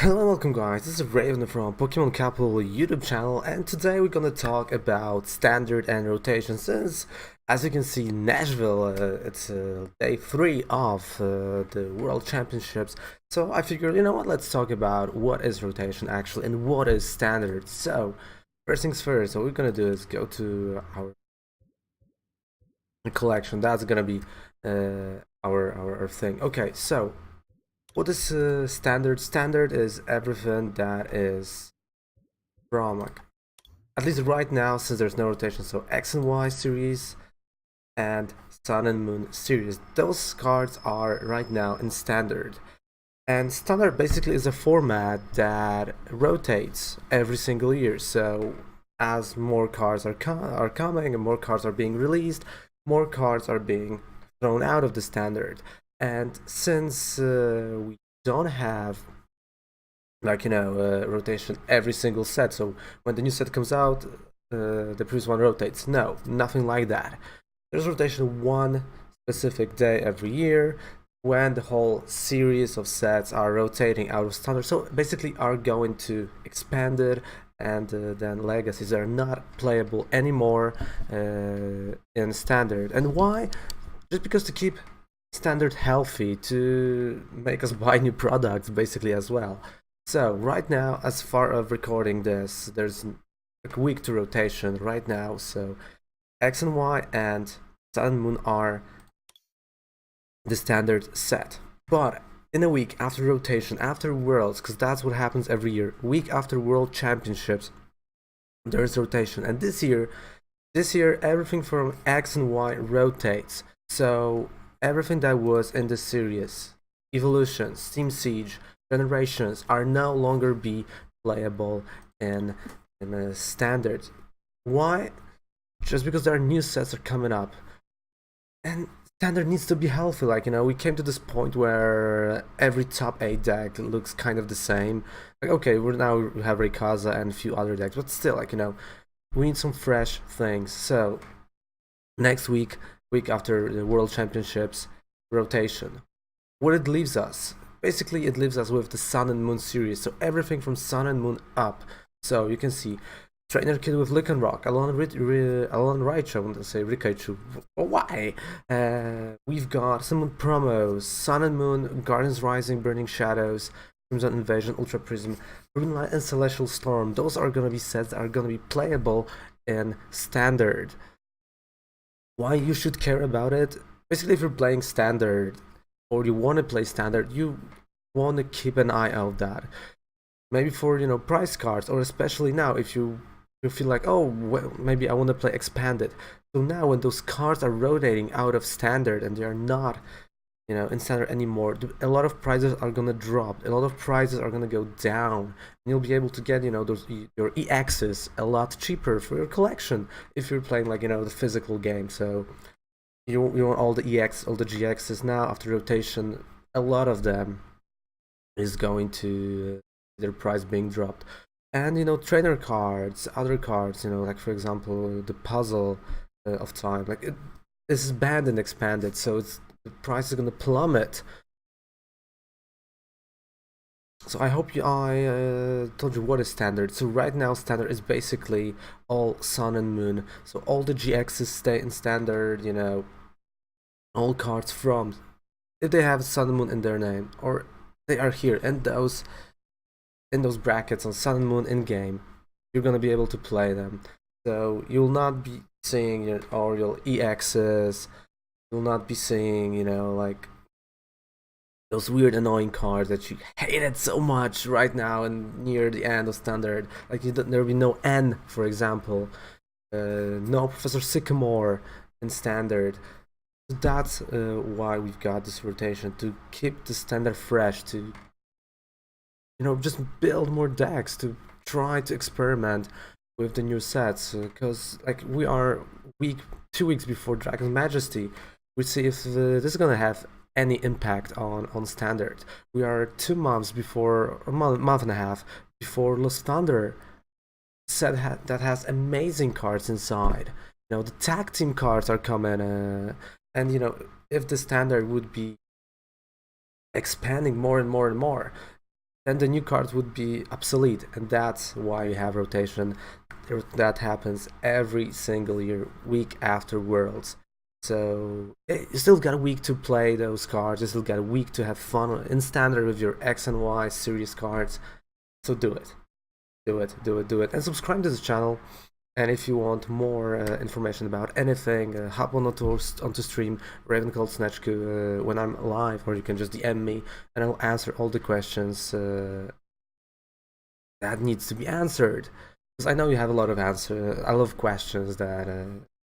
Hello and welcome guys, this is Raven from Pokemon Capital YouTube channel, and today we're gonna talk about standard and rotation since, as you can see, Nashville, it's day 3 of the World Championships. So I figured, you know what, let's talk about what is rotation actually and what is standard. So first things first, what we're gonna do is go to our collection. That's gonna be our thing. Okay, so what is standard? Standard is everything that is from, like, at least right now, since there's no rotation. So X and Y series and Sun and Moon series. Those cards are right now in standard. And standard basically is a format that rotates every single year. So as more cards are coming and more cards are being released, more cards are being thrown out of the standard. And since we don't have, like, rotation every single set, so when the new set comes out, the previous one rotates. No, nothing like that. There's rotation one specific day every year when the whole series of sets are rotating out of standard, so basically are going to expand it, and then legacies are not playable anymore in standard. And why? Just because to keep standard healthy, to make us buy new products basically as well. So right now, as far as recording this, there's a week to rotation right now, so X and Y and Sun and Moon are the standard set. But in a week after rotation, after Worlds, because that's what happens every year, week after World Championships, there's rotation. And this year everything from X and Y rotates. So everything that was in the series, Evolutions, Team Siege, Generations, are no longer be playable in a standard. Why? Just because there are new sets are coming up, and standard needs to be healthy. Like, we came to this point where every top 8 deck looks kind of the same. Like, okay, we have Rayquaza and a few other decks, but still, like, we need some fresh things. So next week after the World Championships, rotation. What it leaves us? Basically, it leaves us with the Sun and Moon series. So everything from Sun and Moon up. So you can see Trainer Kid with Lycanroc, Alon Raichu, I want to say Rikaichu. Why? We've got some promos: Sun and Moon, Guardians Rising, Burning Shadows, Crimson Invasion, Ultra Prism, Runelight, and Celestial Storm. Those are gonna be sets that are gonna be playable in standard. Why you should care about it? Basically, if you're playing standard, or you want to play standard, you want to keep an eye out that. Maybe for, price cards, or especially now if you feel like, oh, well, maybe I want to play expanded. So now when those cards are rotating out of standard and they are not, in standard anymore, a lot of prices are gonna drop, a lot of prices are gonna go down, and you'll be able to get, those your EXs a lot cheaper for your collection if you're playing, like, the physical game. So you want all the all the GXs now after rotation. A lot of them is going to their price being dropped. And trainer cards, other cards, like, for example, the puzzle of time, like, this is banned and expanded, so the price is gonna plummet. So I hope I told you what is standard. So right now standard is basically all Sun and Moon. So all the GXs stay in standard, all cards from, if they have Sun and Moon in their name, or they are here, and those in those brackets on Sun and Moon in game, you're gonna be able to play them. So you'll not be seeing your EXs, you'll not be seeing, like, those weird annoying cards that you hated so much right now and near the end of standard. Like, there will be no N, for example, no Professor Sycamore in standard. So that's why we've got this rotation, to keep the standard fresh, to just build more decks, to try to experiment with the new sets, because like, we are 2 weeks before Dragon's Majesty. We see if this is gonna have any impact on standard. We are 2 months before, a month and a half before Lost Thunder set that has amazing cards inside. The tag team cards are coming, and if the standard would be expanding more and more and more, then the new cards would be obsolete, and that's why you have rotation. That happens every single year, week after Worlds. So you still got a week to play those cards. You still got a week to have fun in standard with your X and Y series cards. So do it, do it, and subscribe to the channel. And if you want more information about anything, hop onto stream Raven called Snatchku when I'm live, or you can just DM me and I'll answer all the questions that needs to be answered. Because I know you have a lot of questions that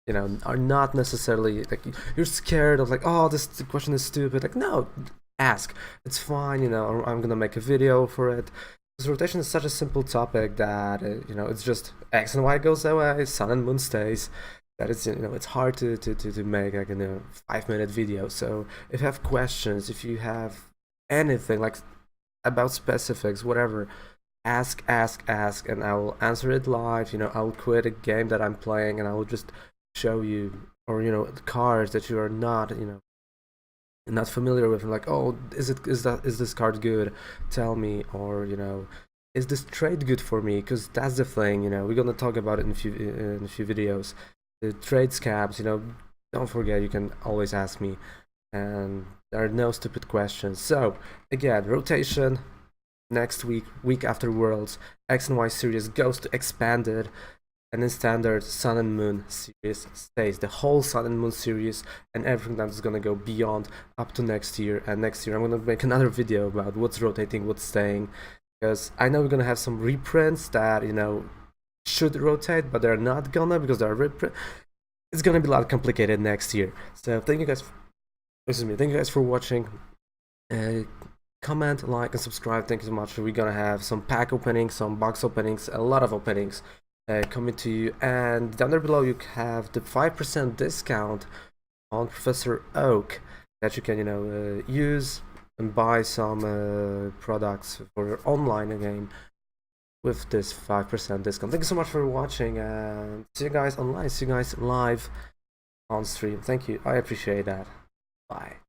you know, are not necessarily like you're scared of, like, oh, this question is stupid. Like, no, ask. It's fine. You know, I'm gonna make a video for it. Because rotation is such a simple topic that you know, it's just X and Y goes away, Sun and Moon stays. That is, you know, it's hard to make like a 5-minute video. So if you have questions, if you have anything like about specifics, whatever, ask, and I will answer it live. You know, I'll create a game that I'm playing, and I will just show you, or you know, the cards that you are not, you know, not familiar with, and like, oh, is this card good? Tell me. Or, you know, is this trade good for me? Because that's the thing, you know, we're gonna talk about it in a few videos. The trade scams, you know, don't forget, you can always ask me, and there are no stupid questions. So again, rotation next week after Worlds, X and Y series goes to expanded, and in standard, Sun and Moon series stays. The whole Sun and Moon series and everything that is gonna go beyond up to next year. And next year I'm gonna make another video about what's rotating, what's staying, because I know we're gonna have some reprints that, you know, should rotate, but they're not gonna, because they're reprint. It's gonna be a lot complicated next year. So thank you guys for watching. Comment, like, and subscribe. Thank you so much. We're gonna have some pack openings, some box openings, a lot of openings coming to you. And down there below you have the 5% discount on Professor Oak that you can, you know, use and buy some products for your online game with this 5% discount. Thank you so much for watching, and see you guys online, see you guys live on stream. Thank you, I appreciate that. Bye.